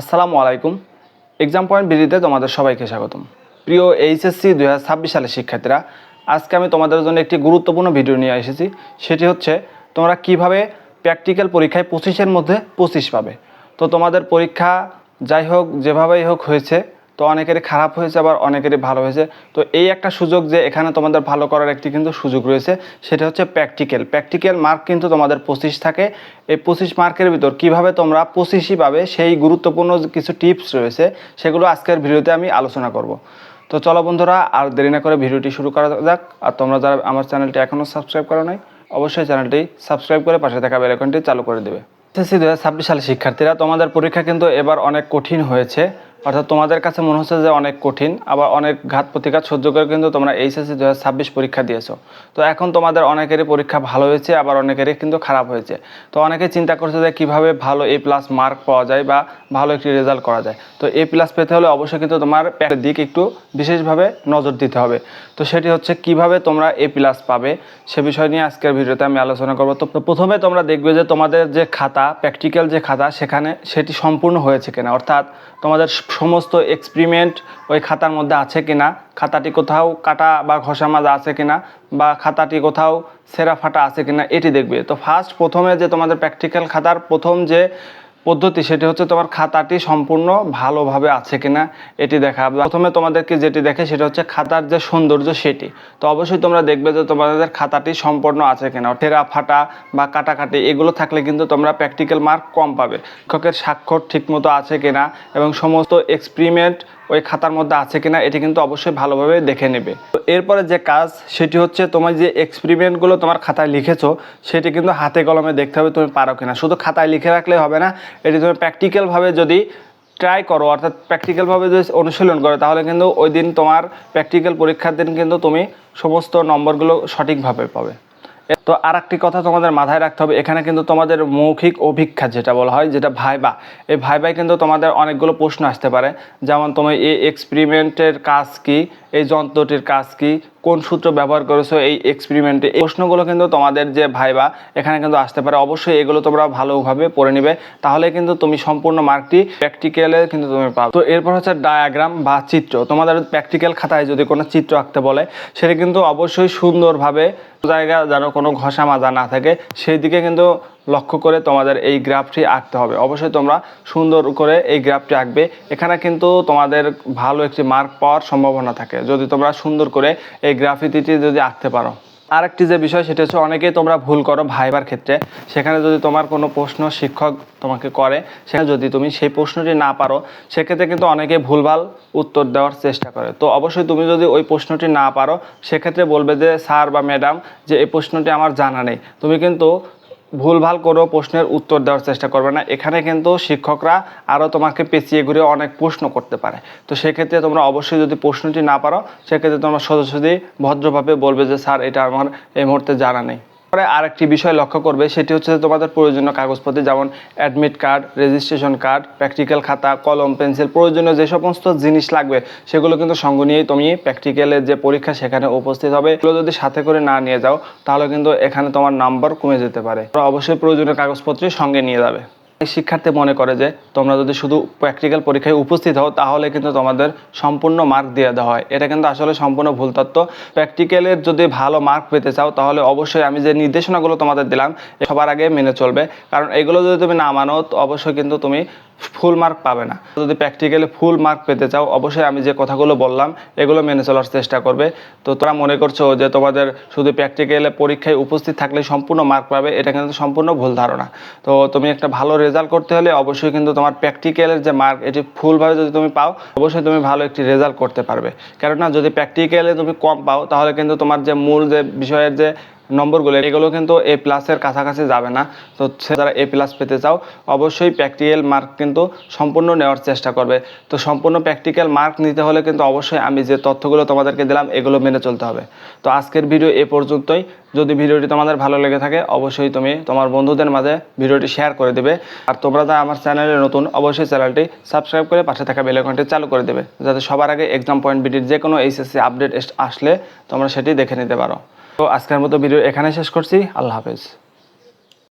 আসসালামু আলাইকুম। Exam point বিডিতে তোমাদের সবাইকে স্বাগতম। প্রিয় এইচএসসি 2026 সালের শিক্ষার্থীরা, আজকে আমি তোমাদের জন্য একটি গুরুত্বপূর্ণ ভিডিও নিয়ে এসেছি। সেটি হচ্ছে তোমরা কিভাবে প্র্যাকটিক্যাল পরীক্ষায় 25-এর মধ্যে 25 পাবে। তো তোমাদের পরীক্ষা যাই হোক যেভাবেই হোক হয়েছে, তো অনেকেরই খারাপ হয়েছে আবার অনেকেরই ভালো হয়েছে। তো এই একটা সুযোগ যে এখানে তোমাদের ভালো করার একটি কিন্তু সুযোগ রয়েছে, সেটা হচ্ছে প্র্যাকটিক্যাল মার্ক কিন্তু তোমাদের 25 থাকে। এই 25 মার্কের ভিতর কিভাবে তোমরা 25ই পাবে সেই গুরুত্বপূর্ণ কিছু টিপস রয়েছে, সেগুলো আজকের ভিডিওতে আমি আলোচনা করব। তো চলো বন্ধুরা, আর দেরি না করে ভিডিওটি শুরু করা যাক। আর তোমরা যারা আমার চ্যানেলটি এখনও সাবস্ক্রাইব করো নাই, অবশ্যই চ্যানেলটি সাবস্ক্রাইব করে পাশে থাকা বেল আইকনটি চালু করে দেবে। এসএসসি 2026 সালের শিক্ষার্থীরা, তোমাদের পরীক্ষা কিন্তু এবার অনেক কঠিন হয়েছে। অর্থাৎ তোমাদের কাছে মনে হচ্ছে যে অনেক কঠিন, আবার অনেক ঘাত প্রতিঘাত সহ্য করে কিন্তু তোমরা এইচএসসি 2026 পরীক্ষা দিয়েছো। তো এখন তোমাদের অনেকেরই পরীক্ষা ভালো হয়েছে, আবার অনেকেরই কিন্তু খারাপ হয়েছে। তো অনেকে চিন্তা করছে যে কীভাবে ভালো A+ মার্ক পাওয়া যায় বা ভালো একটি রেজাল্ট করা যায়। তো A+ পেতে হলে অবশ্যই কিন্তু তোমার প্যাকের দিক একটু বিশেষভাবে নজর দিতে হবে। তো সেটি হচ্ছে কিভাবে তোমরা A+ পাবে, সে বিষয় নিয়ে আজকের ভিডিওতে আমি আলোচনা করবো। তো প্রথমে তোমরা দেখবে যে তোমাদের যে খাতা, প্র্যাকটিক্যাল যে খাতা, সেটি সম্পূর্ণ হয়েছে কিনা, অর্থাৎ তোমাদের সমস্ত এক্সপেরিমেন্ট ওই খাতার মধ্যে আছে কিনা, খাতাটি কোথাও কাটা বা ঘষা মাজা আছে কিনা, বা খাতাটি কোথাও ছেঁড়া ফাটা আছে কিনা, এটি দেখবে। তো প্রথমে যে তোমাদের প্র্যাকটিক্যাল খাতার প্রথম যে পদ্ধতি, সেটি হচ্ছে তোমার খাতাটি সম্পূর্ণ ভালোভাবে আছে কিনা এটি দেখা। প্রথমে তোমাদেরকে যেটি দেখে সেটা হচ্ছে খাতার যে সৌন্দর্য সেটি। তো অবশ্যই তোমরা দেখবে যে তোমাদের খাতাটি সম্পূর্ণ আছে কিনা। টেরা ফাটা বা কাটাকাটি এগুলো থাকলে কিন্তু তোমরা প্র্যাকটিক্যাল মার্ক কম পাবে। শিক্ষকের স্বাক্ষর ঠিকমতো আছে কিনা এবং সমস্ত এক্সপেরিমেন্ট ওই খাতার মধ্যে আছে কিনা এটি কিন্তু অবশ্যই ভালোভাবে দেখে নেবে। তো এরপরে যে কাজ, সেটি হচ্ছে তোমার যে এক্সপেরিমেন্টগুলো তোমার খাতায় লিখেছো সেটি কিন্তু হাতে কলমে দেখতে হবে তুমি পারো কিনা। শুধু খাতায় লিখে রাখলে হবে না, এটি তুমি প্র্যাকটিক্যালভাবে যদি ট্রাই করো, অর্থাৎ প্র্যাকটিক্যালভাবে যদি অনুশীলন করো, তাহলে কিন্তু ওই দিন তোমার প্র্যাকটিক্যাল পরীক্ষার দিন কিন্তু তুমি সমস্ত নম্বরগুলো সঠিকভাবে পাবে। তো আর একটি কথা তোমাদের মাথায় রাখতে হবে, এখানে কিন্তু তোমাদের মৌখিক অভিক্ষা যেটা বলা হয়, যেটা ভাইবা, এই ভাইবায় কিন্তু তোমাদের অনেকগুলো প্রশ্ন আসতে পারে। যেমন তুমি এই এক্সপেরিমেন্টের কাজ কি, এই যন্ত্রটির কাজ কি, কোন সূত্র ব্যবহার করেছো এই এক্সপেরিমেন্টে, এই প্রশ্নগুলো কিন্তু তোমাদের যে ভাইবা এখানে কিন্তু আসতে পারে। অবশ্যই এগুলো তোমরা ভালোভাবে পড়ে নিবে, তাহলে কিন্তু তুমি সম্পূর্ণ মার্কটি প্র্যাকটিক্যালে কিন্তু তুমি পাবে। তো এরপর হচ্ছে ডায়াগ্রাম বা চিত্র। তোমাদের প্র্যাকটিক্যাল খাতায় যদি কোনো চিত্র আঁকতে বলে, সেটা কিন্তু অবশ্যই সুন্দরভাবে জায়গা যেন কোনো ঘষা মাজা না থাকে সেই দিকে কিন্তু লক্ষ্য করে তোমাদের এই গ্রাফটি আঁকতে হবে। অবশ্যই তোমরা সুন্দর করে এই গ্রাফটি আঁকবে। এখানে কিন্তু তোমাদের ভালো একটি মার্ক পাওয়ার সম্ভাবনা থাকে যদি তোমরা সুন্দর করে এই গ্রাফিতিটি যদি আঁকতে পারো। আরেকটি যে বিষয়, সেটা হচ্ছে অনেকেই তোমরা ভুল করো ভাইবার ক্ষেত্রে। সেখানে যদি তোমার কোনো প্রশ্ন শিক্ষক তোমাকে করে, সেখানে যদি তুমি সেই প্রশ্নটি না পারো, সেক্ষেত্রে কিন্তু অনেকে ভুলভাল উত্তর দেওয়ার চেষ্টা করে। তো অবশ্যই তুমি যদি ওই প্রশ্নটি না পারো, সেক্ষেত্রে বলবে যে স্যার বা ম্যাডাম যে এই প্রশ্নটি আমার জানা নেই। তুমি কিন্তু ভুলভাল কোনো প্রশ্নের উত্তর দেওয়ার চেষ্টা করবে না। এখানে কিন্তু শিক্ষকরা আরও তোমাকে পেঁচিয়ে ঘুরে অনেক প্রশ্ন করতে পারে। তো সেক্ষেত্রে তোমরা অবশ্যই যদি প্রশ্নটি না পারো, সেক্ষেত্রে তোমরা সোজাসুজি ভদ্রভাবে বলবে যে স্যার এটা আমার এই মুহূর্তে জানা নেই। পরে আরেকটি বিষয় লক্ষ্য করবে, সেটি হচ্ছে তোমাদের প্রয়োজনীয় কাগজপত্র, যেমন admit card, registration card, practical খাতা, কলম, পেন্সিল, প্রয়োজনীয় যে সমস্ত জিনিস লাগবে সেগুলো কিন্তু সঙ্গে নিয়েই তুমি প্র্যাকটিক্যালের যে পরীক্ষা সেখানে উপস্থিত হবে। এগুলো যদি সাথে করে না নিয়ে যাও, তাহলে কিন্তু এখানে তোমার নাম্বার কমে যেতে পারে। অবশ্যই প্রয়োজনীয় কাগজপত্র সঙ্গে নিয়ে যাবে। শিক্ষার্থী মনে করে যে তোমরা যদি শুধু প্র্যাকটিক্যাল পরীক্ষায় উপস্থিত হও, তাহলে কিন্তু তোমাদের সম্পূর্ণ মার্ক দিয়ে দেওয়া হয়। এটা কিন্তু আসলে সম্পূর্ণ ভুল তথ্য। প্র্যাকটিক্যালের যদি ভালো মার্ক পেতে চাও, তাহলে অবশ্যই আমি যে নির্দেশনাগুলো তোমাদের দিলাম সবার আগে মেনে চলবে। কারণ এগুলো যদি তুমি না মানো, অবশ্যই কিন্তু তুমি ফুল মার্ক পাবে না। যদি প্র্যাকটিক্যালে ফুল মার্ক পেতে চাও, অবশ্যই আমি যে কথাগুলো বললাম এগুলো মেনে চলার চেষ্টা করবে। তো তোমরা মনে করছো যে তোমাদের শুধু প্র্যাকটিক্যালে পরীক্ষায় উপস্থিত থাকলে সম্পূর্ণ মার্ক পাবে, এটা কিন্তু সম্পূর্ণ ভুল ধারণা। তো তুমি একটা ভালো রেজাল্ট করতে হলে অবশ্যই কিন্তু তোমার প্র্যাকটিক্যালের যে মার্ক এটি ফুলভাবে যদি তুমি পাও, অবশ্যই তুমি ভালো একটি রেজাল্ট করতে পারবে। কেননা যদি প্র্যাকটিক্যালে তুমি কম পাও, তাহলে কিন্তু তোমার যে মূল যে বিষয়ের যে নম্বরগুলো এগুলো কিন্তু A+-এর কাছাকাছি যাবে না। তো যারা A+ পেতে চাও, অবশ্যই প্র্যাকটিক্যাল মার্ক কিন্তু সম্পূর্ণ নেওয়ার চেষ্টা করবে। তো সম্পূর্ণ প্র্যাকটিক্যাল মার্ক নিতে হলে কিন্তু অবশ্যই আমি যে তথ্যগুলো তোমাদেরকে দিলাম এগুলো মেনে চলতে হবে। তো আজকের ভিডিও এ পর্যন্তই। যদি ভিডিওটি তোমাদের ভালো লেগে থাকে, অবশ্যই তুমি তোমার বন্ধুদের মাঝে ভিডিওটি শেয়ার করে দেবে। আর তোমরা যারা আমার চ্যানেলে নতুন, অবশ্যই চ্যানেলটি সাবস্ক্রাইব করে পাশে থাকা বেল আইকনটি চালু করে দেবে, যাতে সবার আগে এক্সাম পয়েন্ট বিডির যে কোনো এইচএসসি আপডেট আসলে তোমরা সেটি দেখে নিতে পারো। তো আজকের মতো ভিডিও এখানে শেষ করছি। আল্লাহ হাফেজ।